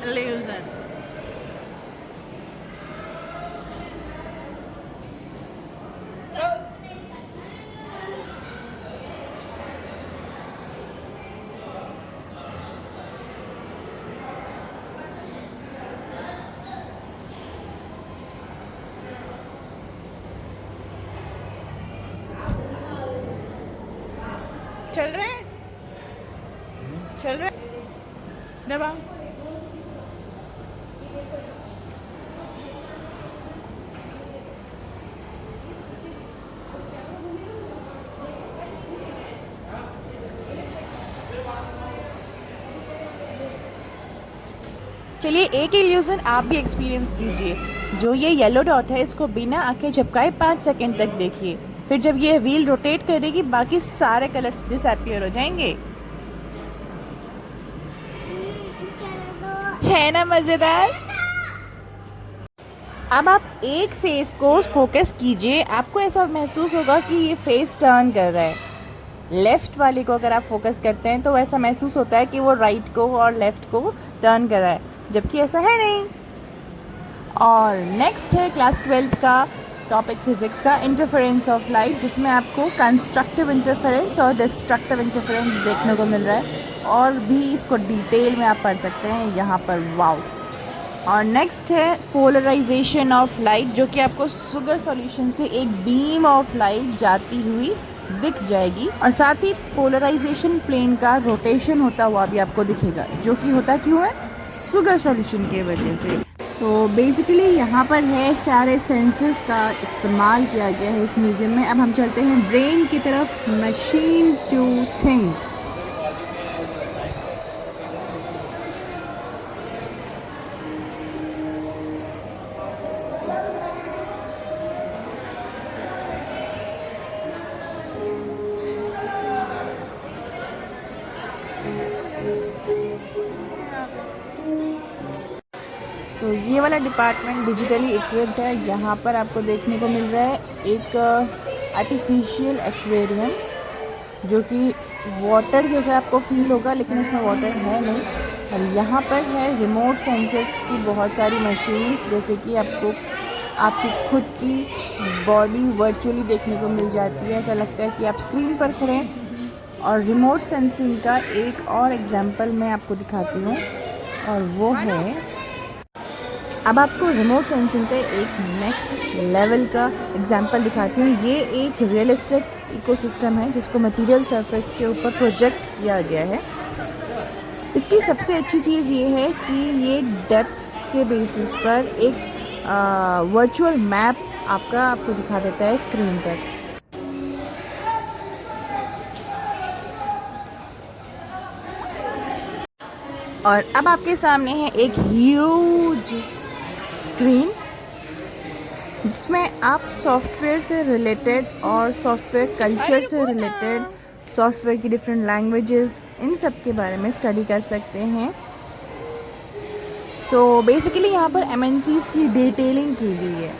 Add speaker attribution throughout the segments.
Speaker 1: illusion. चल रहे हैं, चल रहे दबा।
Speaker 2: चलिए एक इल्यूजन आप भी एक्सपीरियंस कीजिए। जो ये येलो डॉट है इसको बिना आंखें झपकाए 5 सेकंड तक देखिए। फिर जब ये व्हील रोटेट करेगी बाकी सारे कलर्स डिसअपीयर हो जाएंगे। है ना मजेदार। अब आप एक फेस को फोकस कीजिए, आपको ऐसा महसूस होगा कि ये फेस टर्न कर रहा है। लेफ्ट वाले को अगर आप फोकस करते हैं तो ऐसा महसूस होता है कि वो राइट को और लेफ्ट को टर्न कर रहा है, जबकि ऐसा है नहीं। और नेक्स्ट है क्लास 12th का टॉपिक फिजिक्स का इंटरफेरेंस ऑफ लाइट, जिसमें आपको कंस्ट्रक्टिव इंटरफेरेंस और डिस्ट्रक्टिव इंटरफेरेंस देखने को मिल रहा है। और भी इसको डिटेल में आप पढ़ सकते हैं यहाँ पर। वाओ। और नेक्स्ट है पोलराइजेशन ऑफ लाइट, जो कि आपको शुगर सॉल्यूशन से एक बीम ऑफ लाइट जाती हुई दिख जाएगी। और साथ ही पोलराइजेशन प्लेन का रोटेशन होता हुआ भी आपको दिखेगा, जो कि होता क्यों है? शुगर सॉल्यूशन के वजह से। तो बेसिकली यहाँ पर है सारे सेंसेस का इस्तेमाल किया गया है इस म्यूज़ियम में। अब हम चलते हैं ब्रेन की तरफ, मशीन टू थिंक। तो ये वाला डिपार्टमेंट डिजिटली इक्विप्ड है। यहाँ पर आपको देखने को मिल रहा है एक आर्टिफिशियल एक्वेरियम, जो कि वाटर जैसा आपको फील होगा, लेकिन इसमें वाटर है नहीं। और यहाँ पर है रिमोट सेंसर्स की बहुत सारी मशीन्स, जैसे कि आपको आपकी खुद की बॉडी वर्चुअली देखने को मिल जाती है। ऐसा लगता है कि आप स्क्रीन पर खड़े हैं। और रिमोट सेंसिंग का एक और एग्जांपल मैं आपको दिखाती हूँ, और वो है, अब आपको रिमोट सेंसिंग का एक नेक्स्ट लेवल का एग्जांपल दिखाती हूँ। ये एक रियलिस्टिक इकोसिस्टम है जिसको मटेरियल सरफेस के ऊपर प्रोजेक्ट किया गया है। इसकी सबसे अच्छी चीज़ ये है कि ये डेप्थ के बेसिस पर एक वर्चुअल मैप आपको दिखा देता है स्क्रीन पर। और अब आपके सामने है एक ह्यूज स्क्रीन, जिसमें आप सॉफ्टवेयर से रिलेटेड और सॉफ्टवेयर कल्चर से रिलेटेड, सॉफ्टवेयर की डिफरेंट लैंग्वेजेस, इन सब के बारे में स्टडी कर सकते हैं। सो बेसिकली यहाँ पर MNCs की डिटेलिंग की गई है।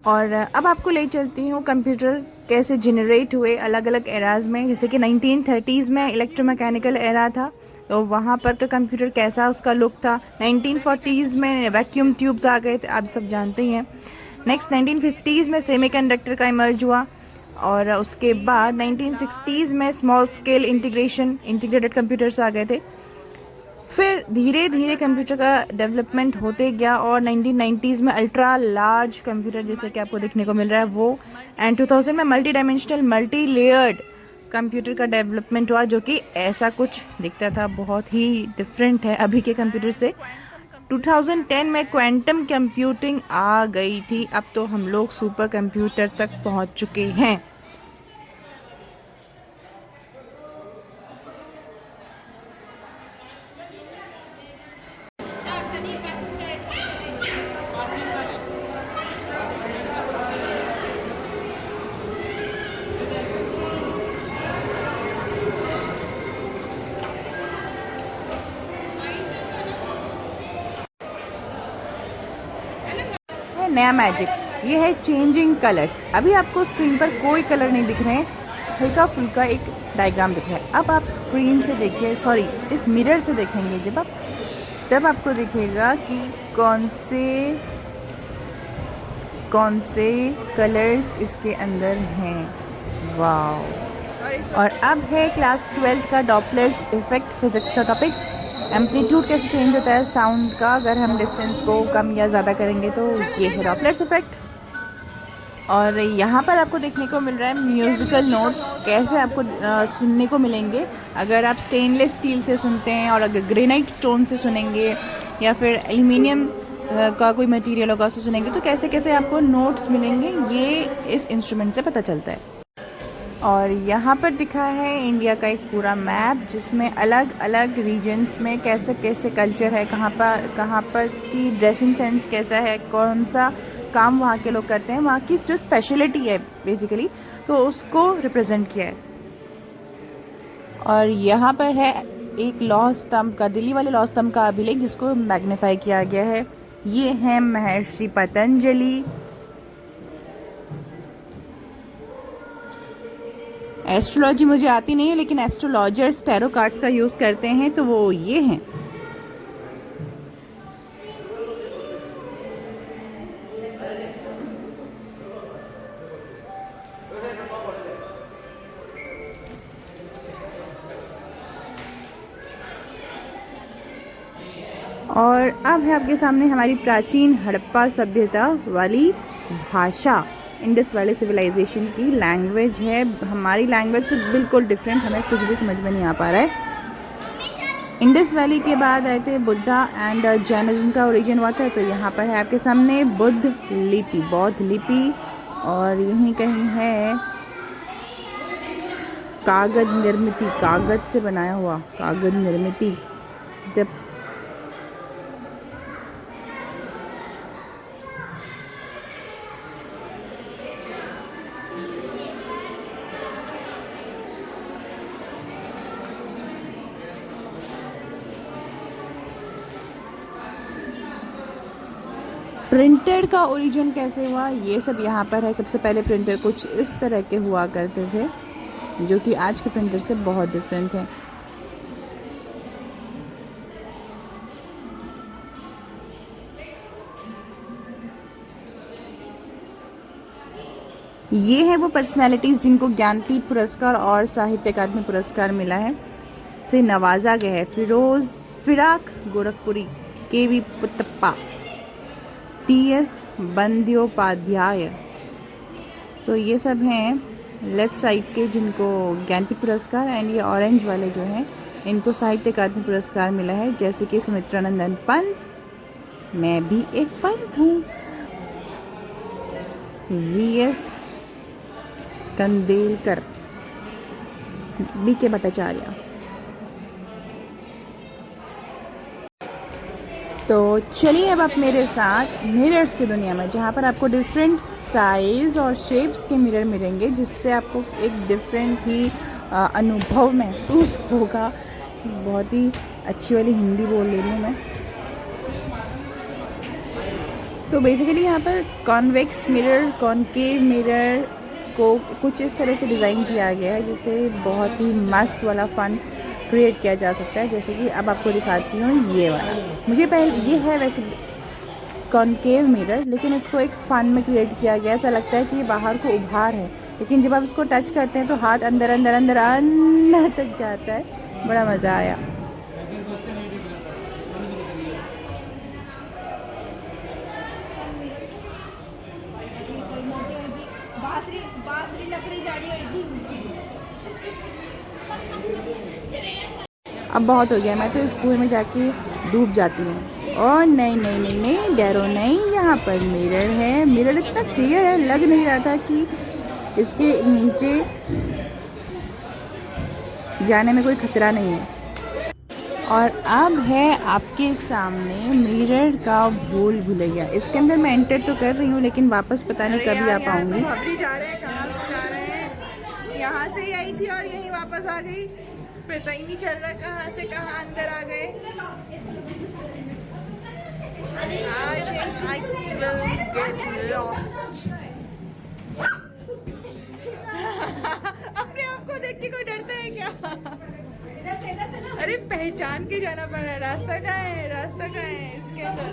Speaker 2: और अब आपको ले चलती हूँ कंप्यूटर कैसे जनरेट हुए अलग अलग एराज में। जैसे कि 1930s में इलेक्ट्रोमैकेनिकल एरा था, तो वहाँ पर का कंप्यूटर कैसा उसका लुक था। 1940s में वैक्यूम ट्यूब्स आ गए थे, आप सब जानते ही हैं। नेक्स्ट 1950s में सेमीकंडक्टर का इमर्ज हुआ, और उसके बाद 1960s में स्मॉल स्केल इंटीग्रेटेड कंप्यूटर्स आ गए थे। फिर धीरे धीरे कंप्यूटर का डेवलपमेंट होते गया, और 1990s में अल्ट्रा लार्ज कंप्यूटर जैसे कि आपको देखने को मिल रहा है वो, एंड 2000 में multi dimensional multi layered computer का डेवलपमेंट हुआ, जो कि ऐसा कुछ दिखता था, बहुत ही डिफरेंट है अभी के कंप्यूटर से। 2010 में क्वांटम कंप्यूटिंग आ गई थी। अब तो हम लोग सुपर कंप्यूटर तक पहुंच चुके हैं। नया मैजिक ये है चेंजिंग कलर्स। अभी आपको स्क्रीन पर कोई कलर नहीं दिख रहे हैं, हल्का फुल्का एक डायग्राम दिख रहा है। अब आप स्क्रीन से देखिए, सॉरी इस मिरर से देखेंगे जब आप, तब आपको दिखेगा कि कौन से कलर्स इसके अंदर हैं। वाह। और अब है क्लास 12 का डॉपलर्स इफेक्ट, फिजिक्स का टॉपिक। एम्पलीट्यूड कैसे चेंज होता है साउंड का अगर हम डिस्टेंस को कम या ज़्यादा करेंगे, तो ये है डॉपलर्स इफेक्ट। और यहाँ पर आपको देखने को मिल रहा है म्यूज़िकल नोट्स कैसे आपको सुनने को मिलेंगे अगर आप स्टेनलेस स्टील से सुनते हैं, और अगर ग्रेनाइट स्टोन से सुनेंगे या फिर एल्युमिनियम का कोई मटेरियल होगा उससे सुनेंगे, तो कैसे कैसे आपको नोट्स मिलेंगे ये इस इंस्ट्रूमेंट से पता चलता है। और यहाँ पर दिखा है इंडिया का एक पूरा मैप जिसमें अलग अलग रीजन्स में कैसे कैसे कल्चर है, कहाँ पर की ड्रेसिंग सेंस कैसा है, कौन सा काम वहाँ के लोग करते हैं, वहाँ की जो स्पेशलिटी है बेसिकली, तो उसको रिप्रेजेंट किया है। और यहाँ पर है एक लौह स्तंभ का, दिल्ली वाले लौह स्तंभ का अभिलेख जिसको मैग्नीफाई किया गया है। ये है महर्षि पतंजलि। एस्ट्रोलॉजी मुझे आती नहीं है, लेकिन एस्ट्रोलॉजर्स टैरो कार्ड्स का यूज़ करते हैं, तो वो ये हैं। और अब है आपके सामने हमारी प्राचीन हड़प्पा सभ्यता वाली भाषा, इंडस वाले सिविलाइजेशन की लैंग्वेज है। हमारी लैंग्वेज से बिल्कुल डिफरेंट, हमें कुछ भी समझ में नहीं आ पा रहा है। इंडस वैली के बाद आए थे बुद्धा एंड जैनिज्म का ओरिजिन हुआ था। तो यहाँ पर है आपके सामने बुद्ध लिपि, बौद्ध लिपि, और यहीं कहीं है कागज निर्मित, कागज से बनाया हुआ कागज निर्मित। जब प्रिंटर का ओरिजिन कैसे हुआ ये सब यहाँ पर है। सबसे पहले प्रिंटर कुछ इस तरह के हुआ करते थे, जो कि आज के प्रिंटर से बहुत डिफरेंट है। ये है वो पर्सनालिटीज़ जिनको ज्ञानपीठ पुरस्कार और साहित्य अकादमी पुरस्कार मिला है, से नवाजा गया है। फिराक गोरखपुरी, के.वी. पुत्तप्पा, टी.एस. बंद्योपाध्याय। तो ये सब हैं लेफ़्ट साइड के जिनको ज्ञानपीठ पुरस्कार, एंड ये ऑरेंज वाले जो हैं इनको साहित्य अकादमी पुरस्कार मिला है, जैसे कि सुमित्रानंदन पंत, मैं भी एक पंत हूँ, वी.एस. कंदेलकर, बी.के. भट्टाचार्य। तो चलिए अब आप मेरे साथ मिरर्स की दुनिया में, जहाँ पर आपको डिफरेंट साइज़ और शेप्स के मिरर मिलेंगे, जिससे आपको एक डिफरेंट ही अनुभव महसूस होगा। बहुत ही अच्छी वाली हिंदी बोल ले रही हूँ मैं। तो बेसिकली यहाँ पर कॉन्वेक्स मिरर, कॉनकेव मिरर को कुछ इस तरह से डिज़ाइन किया गया है जिससे बहुत ही मस्त वाला फ़न क्रिएट किया जा सकता है। जैसे कि अब आपको दिखाती हूँ ये वाला। मुझे पहले ये है वैसे कॉनकेव मिरर, लेकिन इसको एक फ़न में क्रिएट किया गया। ऐसा लगता है कि ये बाहर को उभार है, लेकिन जब आप इसको टच करते हैं तो हाथ अंदर अंदर अंदर अंदर तक जाता है। बड़ा मज़ा आया। अब बहुत हो गया, मैं तो इस कुएं में जाके डूब जाती हूँ। और नहीं नहीं नहीं नहीं, डरो नहीं, यहाँ पर मिरर है। मिरर इतना क्लियर है, लग नहीं रहा था कि इसके नीचे जाने में कोई खतरा नहीं है। और अब है आपके सामने मिरर का भूल भुलैया। इसके अंदर मैं एंटर तो कर रही हूँ, लेकिन वापस पता नहीं कभी आ पाऊँगी।
Speaker 1: जा रहे हैं, कहाँ से जा रहे हैं? यहाँ से ही आई थी और यहीं वापस आ गई। पता ही नहीं चल रहा कहाँ से कहाँ अंदर आ गए। I think I will get lost. अपने अरे पहचान के जाना पड़ रहा है, रास्ता कहाँ है, रास्ता कहाँ है इसके अंदर।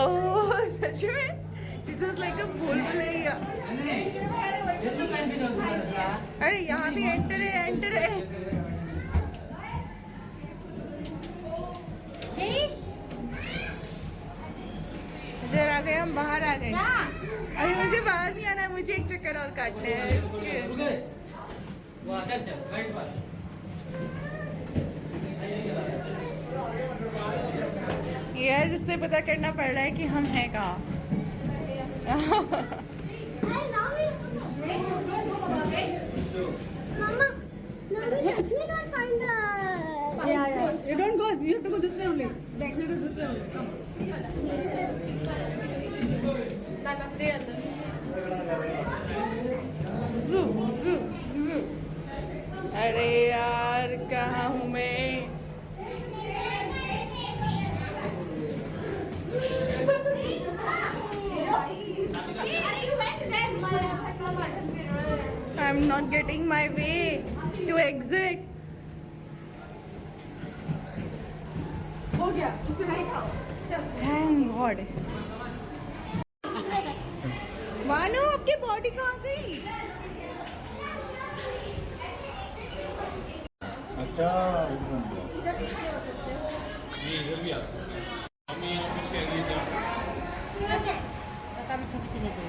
Speaker 1: ओह सच में, दिस इज लाइक अ भूल भुलैया। अरे यहाँ भी एंटर है, एंटर है। इधर आ गए हम, बाहर आ गए। अरे मुझे बाहर नहीं आना है, मुझे एक चक्कर और काटना है इसके। यार इससे पता करना पड़ रहा है कि हम हैं कहाँ।
Speaker 3: You don't go. You have to go this way only. The exit is this way only. Come.
Speaker 1: जू जू जू। अरे यार कहाँ हूँ मैं। I'm not getting my way to exit.
Speaker 3: हो गया. उससे नहीं खाओ. चल.
Speaker 1: Thank God. मानो आपकी बॉडी कहाँ गई?
Speaker 4: अच्छा इधर भी आ सकते हैं। हमें यहाँ कुछ कह रही है
Speaker 5: बता भी छवि के लिए दो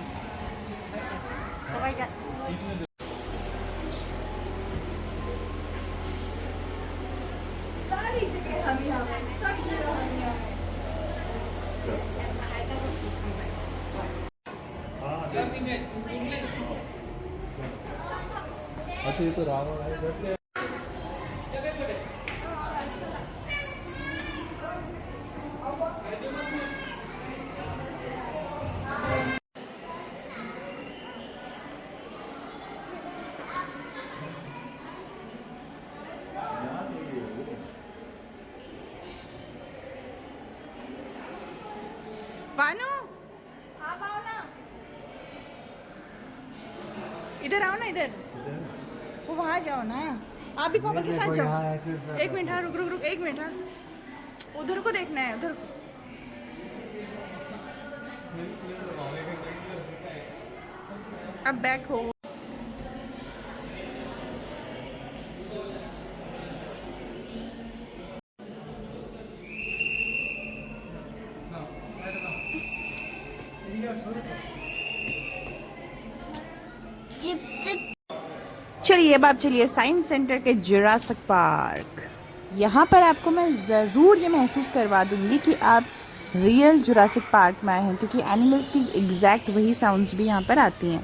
Speaker 5: हवाई जहाज
Speaker 1: सारी जगह हम यहाँ पे, सब जगह हम यहाँ पे।
Speaker 4: अच्छा ये तो रावण है वैसे।
Speaker 1: बानू आप आओ ना, इधर आओ ना, इधर वो वहाँ जाओ ना, आप भी पापा के साथ जाओ। एक मिनट, हाँ रुक रुक रुक, एक मिनट, हाँ उधर को देखना है, उधर अब बैक हो।
Speaker 2: चलिए अब आप चलिए साइंस सेंटर के जुरासिक पार्क। यहाँ पर आपको मैं ज़रूर ये महसूस करवा दूँगी कि आप रियल जुरासिक पार्क में आए हैं, क्योंकि एनिमल्स की एग्जैक्ट वही साउंड्स भी यहाँ पर आती हैं।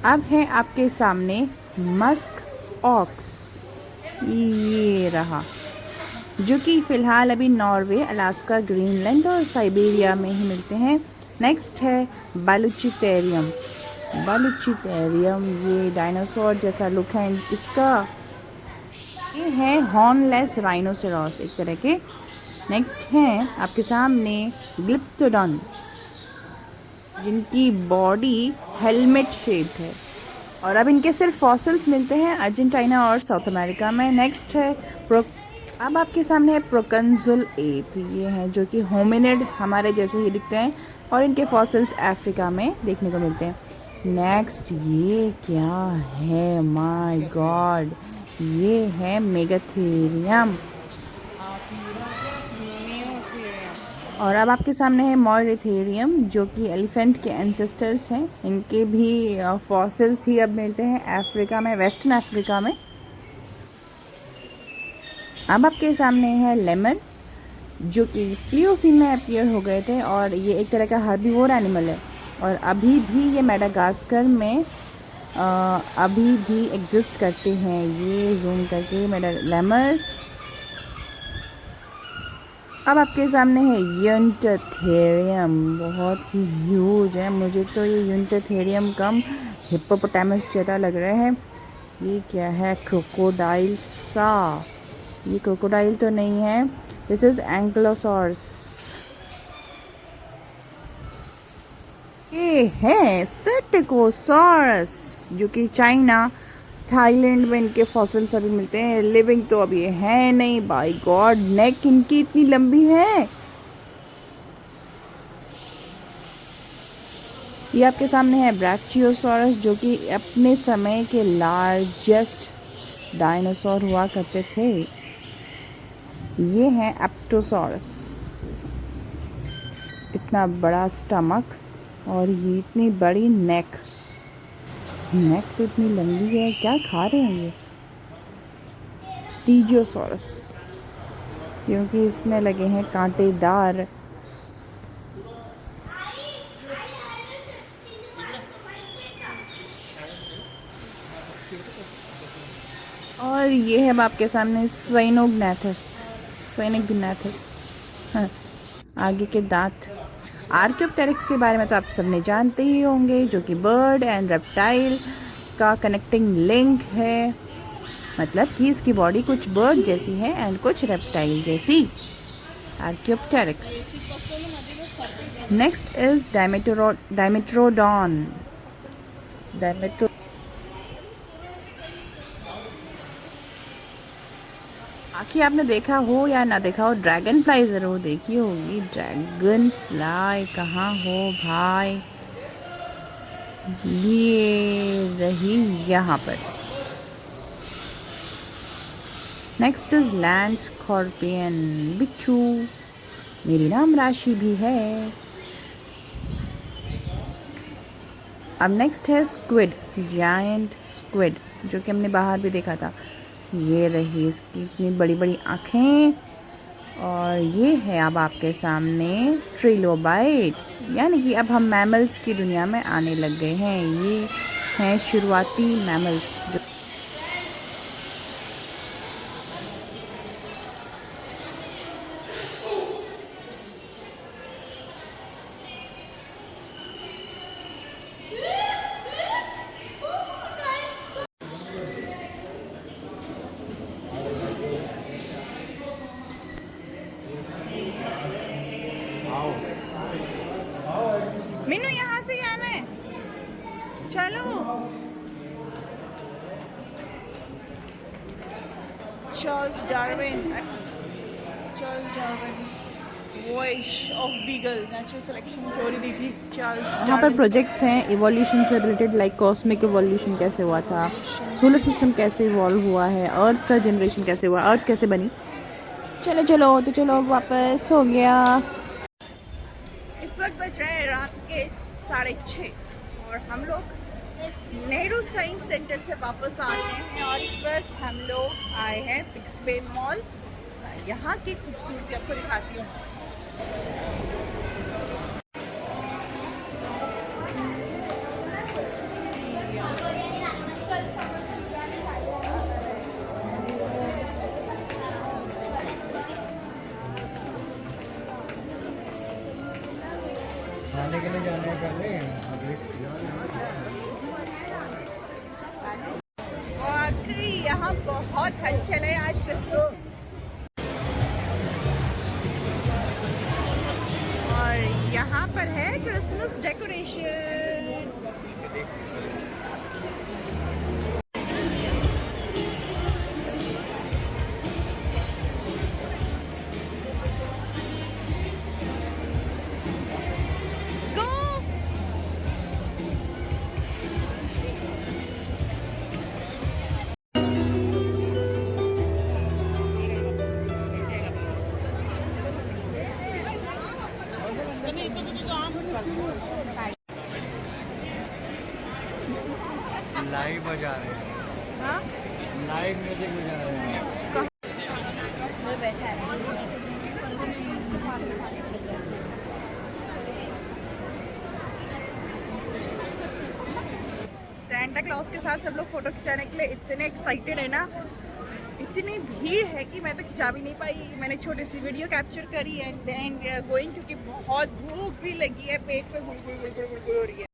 Speaker 2: अब है आपके सामने मस्क ऑक्स, ये रहा, जो कि फ़िलहाल अभी नॉर्वे, अलास्का, ग्रीनलैंड और साइबेरिया में ही मिलते हैं। नेक्स्ट है बालूचिटेरियम। बालूचिटेरियम ये डायनासोर जैसा लुक है इसका। ये है हॉर्नलेस राइनोसेरॉस एक तरह के। नेक्स्ट हैं आपके सामने ग्लिप्टोडॉन, जिनकी बॉडी हेलमेट शेप है, और अब इनके सिर्फ फॉसिल्स मिलते हैं अर्जेंटीना और साउथ अमेरिका में। नेक्स्ट है अब आपके सामने है प्रोकंजुल एप, ये हैं जो कि होमिनिड हमारे जैसे ही दिखते हैं, और इनके फॉसिल्स अफ्रीका में देखने को मिलते हैं। नेक्स्ट ये क्या है, माय गॉड, ये है मेगाथेरियम। और अब आपके सामने है मॉरिथेरियम, जो कि एलिफेंट के एंसेस्टर्स हैं। इनके भी फॉसिल्स ही अब मिलते हैं अफ्रीका में, वेस्टर्न अफ्रीका में। अब आपके सामने है लेमर, जो कि प्लियोसीन में अपीयर हो गए थे, और ये एक तरह का हर्बीवोर एनिमल है, और अभी भी ये मेडागास्कर में अभी भी एग्जिस्ट करते हैं। ये जूम करके मेरा लेमर, अब आपके सामने है यूनिटेरियम, बहुत ही ह्यूज है। मुझे तो ये यूनिटेरियम कम हिप्पोपोटामस ज़्यादा लग रहे हैं। ये क्या है? क्रोकोडाइल सा। ये क्रोकोडाइल तो नहीं है, दिस इज एंक्लोसॉर्स। ये है सेटिकोसॉरस, जो कि चाइना, थाईलैंड में इनके फॉसिल्स अभी मिलते हैं। लिविंग तो अभी है नहीं। बाय गॉड, नेक इनकी इतनी लंबी है। ये आपके सामने है ब्रैचियोसॉरस, जो कि अपने समय के लार्जेस्ट डायनासोर हुआ करते थे। ये है एप्टोसॉरस, इतना बड़ा स्टमक और ये इतनी बड़ी नेक। नेक तो इतनी लंबी है, क्या खा रहे हैं ये? स्टीजियोसॉरस, क्योंकि इसमें लगे हैं कांटेदार। और ये है अब आपके सामने साइनोग्नाथस। हाँ, आगे के दांत। आर्कियोप्टेरिक्स के बारे में तो आप सबने जानते ही होंगे, जो कि बर्ड एंड रेप्टाइल का कनेक्टिंग लिंक है। मतलब कि इसकी बॉडी कुछ बर्ड जैसी है एंड कुछ रेप्टाइल जैसी। आर्कियोप्टेरिक्स। Next is dimetrodon. बाकी आपने देखा हो या ना देखा हो, ड्रैगन फ्लाई ज़रूर देखी होगी। ड्रैगन फ्लाई कहाँ हो भाई? ये रही यहाँ पर। नेक्स्ट इज लैंड स्कॉर्पियन, बिच्छू। मेरी नाम राशि भी है। अब नेक्स्ट है स्क्विड, जायंट स्क्विड, जो कि हमने बाहर भी देखा था। ये रही इसकी इतनी बड़ी बड़ी आँखें। और ये है अब आपके सामने ट्रिलोबाइट्स, यानी कि अब हम मैमल्स की दुनिया में आने लग गए हैं। ये हैं शुरुआती मैमल्स जो मीनू यहाँ से आना है, चलो। Charles Darwin, voice of Beagle, natural selection theory दी थी चार्ल्स डार्विन। यहाँ पर प्रोजेक्ट्स हैं इवोल्यूशन से रिलेटेड, लाइक कॉस्मिक इवोल्यूशन कैसे हुआ था, सोलर सिस्टम कैसे इवॉल्व हुआ है, अर्थ का जनरेशन कैसे हुआ, अर्थ कैसे बनी। चलो चलो तो चलो, वापस हो गया।
Speaker 1: इस वक्त बज रहे हैं रात के 6:30 और हम लोग नेहरू साइंस सेंटर से वापस आ गए हैं। और इस वक्त हम लोग आए हैं पिक्सबे मॉल। यहाँ की खूबसूरती आपको दिखाती हूँ।
Speaker 4: खाने के लिए जाने पहले
Speaker 1: वाकई यहाँ बहुत हलचल है आज क्रिसमस। और यहाँ पर है क्रिसमस डेकोरेशन।
Speaker 4: लाइव बजा रहे हैं, लाइव म्यूजिक बजा रहे हैं।
Speaker 1: सैंटा क्लॉज के साथ सब लोग फोटो खिंचाने के लिए इतने एक्साइटेड है ना इतनी भीड़ है कि मैं तो खिंचा भी नहीं पाई। मैंने छोटी सी वीडियो कैप्चर करी and then we are going, क्योंकि बहुत भूख भी लगी है, पेट पे गुड़ गुड़ गुड़ गुड़ गुड़ हो रही है।